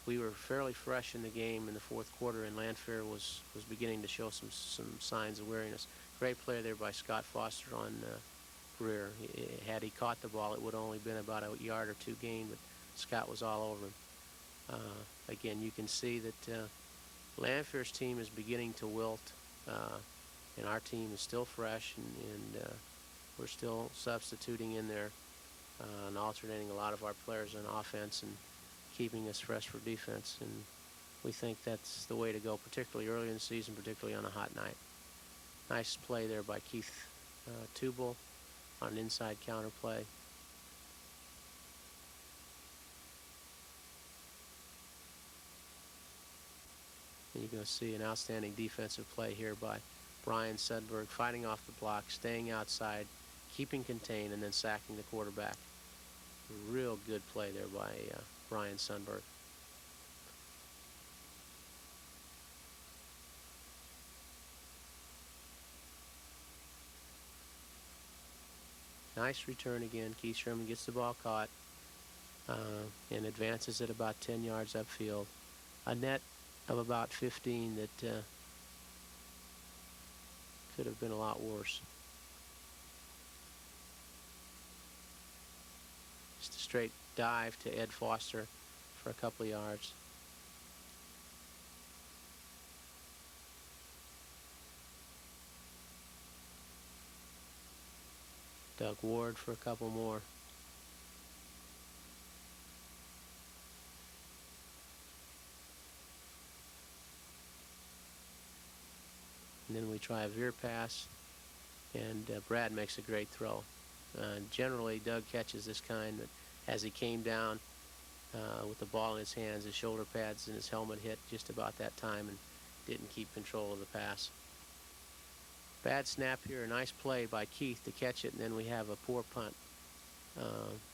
We were fairly fresh in the game in the fourth quarter, and Lanphier was beginning to show some signs of weariness. Great play there by Scott Foster on Greer. Had he caught the ball, it would have only been about a yard or two gain, but Scott was all over him. Again, you can see that Lanphier's team is beginning to wilt, and our team is still fresh, and we're still substituting in there and alternating a lot of our players on offense and keeping us fresh for defense. And we think that's the way to go, particularly early in the season, particularly on a hot night. Nice play there by Keith Tubal on an inside counter play. And you're going to see an outstanding defensive play here by Brian Sudberg, fighting off the block, staying outside, keeping contained, and then sacking the quarterback. Real good play there by Brian Sudberg. Nice return again. Keith Sherman gets the ball caught and advances it about 10 yards upfield. A net of about 15 that could have been a lot worse. Just a straight dive to Ed Foster for a couple of yards. Doug Ward for a couple more. And then we try a veer pass, and Brad makes a great throw. Generally, Doug catches this kind, but as he came down with the ball in his hands, his shoulder pads and his helmet hit just about that time and didn't keep control of the pass. Bad snap here, a nice play by Keith to catch it, and then we have a poor punt.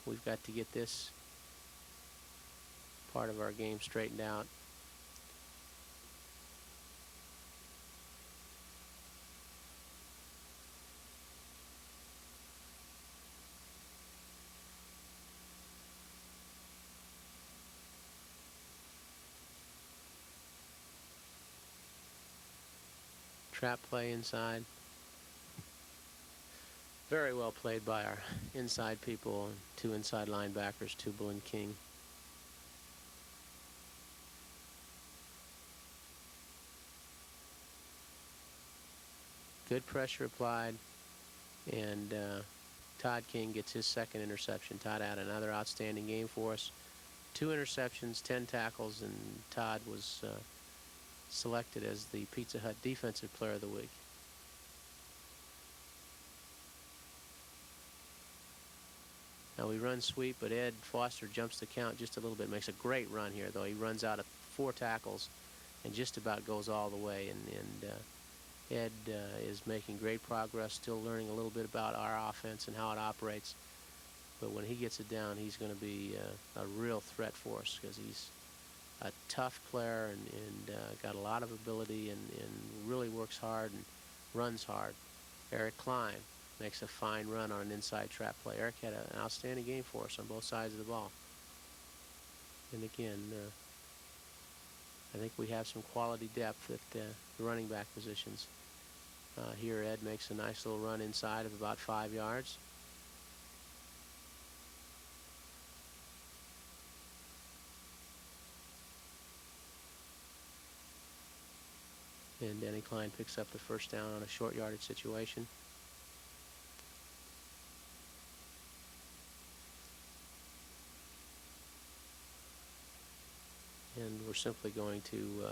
We've got to get this part of our game straightened out. Trap play inside. Very well played by our inside people, and two inside linebackers, Tubal and King. Good pressure applied, and Todd King gets his second interception. Todd had another outstanding game for us. 2 interceptions, 10 tackles, and Todd was selected as the Pizza Hut Defensive Player of the Week. Now we run sweep, but Ed Foster jumps the count just a little bit. Makes a great run here, though. He runs out of 4 tackles and just about goes all the way. And Ed is making great progress, still learning a little bit about our offense and how it operates. But when he gets it down, he's going to be a real threat for us, because he's a tough player and got a lot of ability and really works hard and runs hard. Eric Klein makes a fine run on an inside trap play. Eric had an outstanding game for us on both sides of the ball. And again, I think we have some quality depth at the running back positions. Here Ed makes a nice little run inside of about 5 yards. And Danny Klein picks up the first down on a short yardage situation. And we're simply going to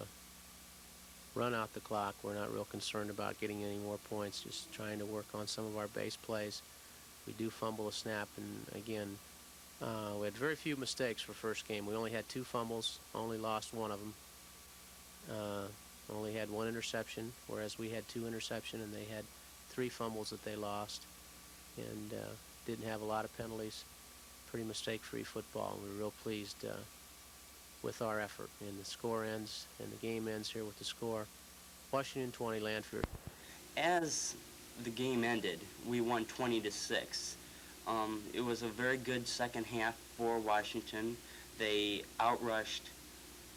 run out the clock. We're not real concerned about getting any more points, just trying to work on some of our base plays. We do fumble a snap, and again, we had very few mistakes for first game. We only had 2 fumbles, only lost 1 of them. Only had 1 interception, whereas we had 2 interceptions, and they had 3 fumbles that they lost, and didn't have a lot of penalties. Pretty mistake-free football, and we were real pleased with our effort. And the score ends, and the game ends here with the score: Washington 20, Lanphier. As the game ended, we won 20-6. It was a very good second half for Washington. They outrushed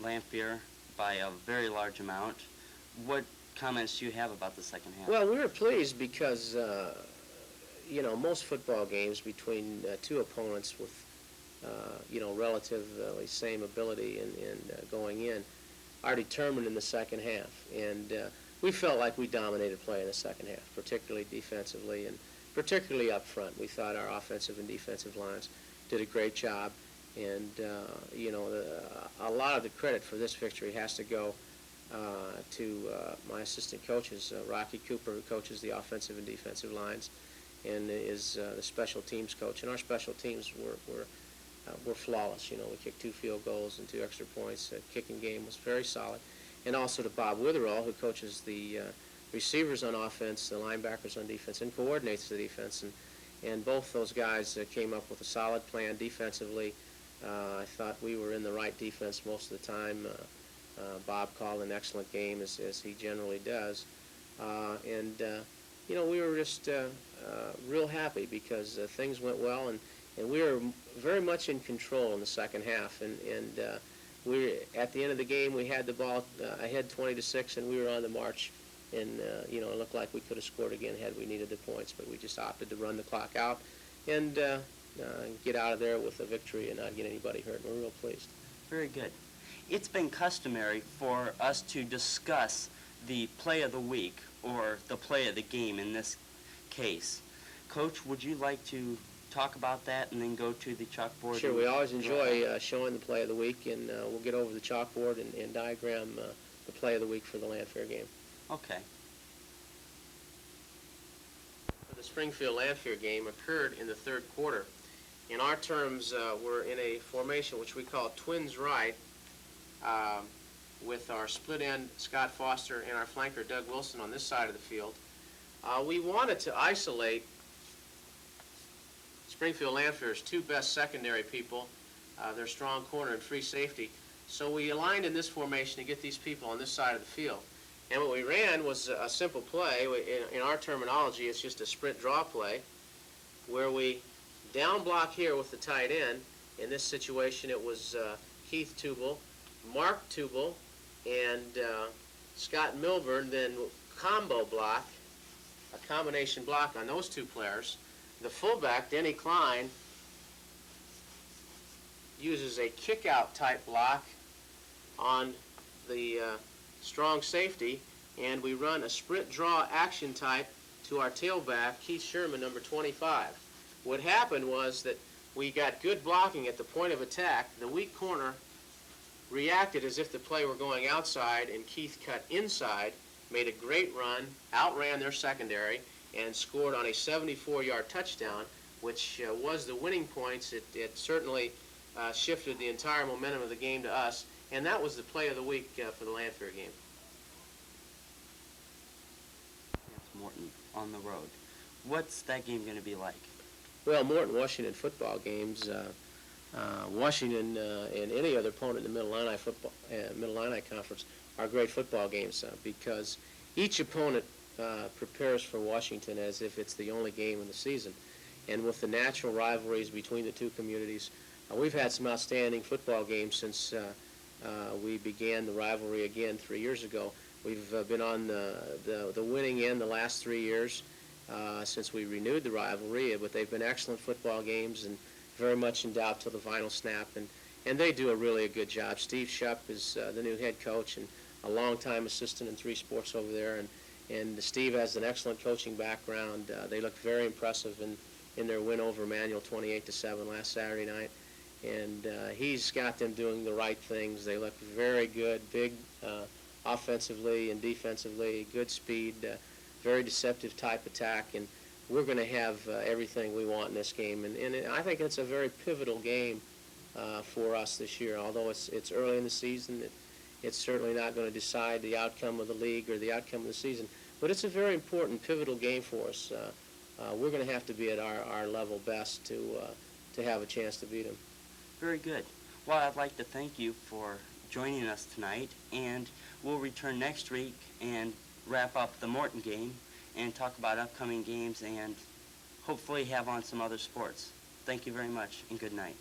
Lanphier by a very large amount. What comments do you have about the second half? Well, we were pleased because, most football games between two opponents with, relatively same ability and going in are determined in the second half. And we felt like we dominated play in the second half, particularly defensively and particularly up front. We thought our offensive and defensive lines did a great job. And, a lot of the credit for this victory has to go to my assistant coaches, Rocky Cooper, who coaches the offensive and defensive lines, and is the special teams coach. And our special teams were flawless. We kicked 2 field goals and 2 extra points. The kicking game was very solid. And also to Bob Witherall, who coaches the receivers on offense, the linebackers on defense, and coordinates the defense. And both those guys came up with a solid plan defensively. I thought we were in the right defense most of the time. Bob called an excellent game, as he generally does. We were just real happy because things went well, and we were very much in control in the second half. And at the end of the game, we had the ball ahead 20-6, and we were on the march. And, it looked like we could have scored again had we needed the points, but we just opted to run the clock out and get out of there with a victory and not get anybody hurt. We're real pleased. Very good. It's been customary for us to discuss the play of the week, or the play of the game in this case. Coach, would you like to talk about that and then go to the chalkboard? Sure, we always enjoy showing the play of the week, and we'll get over the chalkboard and diagram the play of the week for the Lanphier game. Okay. The Springfield Lanphier game occurred in the third quarter. In our terms, we're in a formation which we call twins right, with our split end Scott Foster and our flanker Doug Wilson on this side of the field. We wanted to isolate Springfield Lanphier's 2 best secondary people, their strong corner and free safety. So we aligned in this formation to get these people on this side of the field. And what we ran was a simple play. In our terminology, it's just a sprint draw play, where we down block here with the tight end. In this situation, it was Keith Tubal, Mark Tubal, and Scott Milburn, then combo block, a combination block on those 2 players. The fullback, Denny Klein, uses a kick-out type block on the strong safety, and we run a sprint draw action type to our tailback, Keith Sherman, number 25. What happened was that we got good blocking at the point of attack. The weak corner reacted as if the play were going outside, and Keith cut inside, made a great run, outran their secondary, and scored on a 74-yard touchdown, which was the winning points. It certainly shifted the entire momentum of the game to us, and that was the play of the week for the Lanphier game. That's Morton on the road. What's that game going to be like? Well, Morton-Washington football games, Washington and any other opponent in the Mid-Illini Conference are great football games because each opponent prepares for Washington as if it's the only game in the season. And with the natural rivalries between the 2 communities, we've had some outstanding football games since we began the rivalry again 3 years ago. We've been on the winning end the last 3 years since we renewed the rivalry, but they've been excellent football games and very much in doubt till the final snap, and they do a good job. Steve Shupp is the new head coach and a longtime assistant in 3 sports over there, and Steve has an excellent coaching background. They look very impressive in their win over Manual 28-7 last Saturday night, and he's got them doing the right things. They look very good, big offensively and defensively, good speed, very deceptive type attack, and we're going to have everything we want in this game. And I think it's a very pivotal game for us this year. Although it's early in the season, it's certainly not going to decide the outcome of the league or the outcome of the season. But it's a very important, pivotal game for us. We're going to have to be at our level best to have a chance to beat them. Very good. Well, I'd like to thank you for joining us tonight, and we'll return next week and wrap up the Morton game and talk about upcoming games and hopefully have on some other sports. Thank you very much, and good night.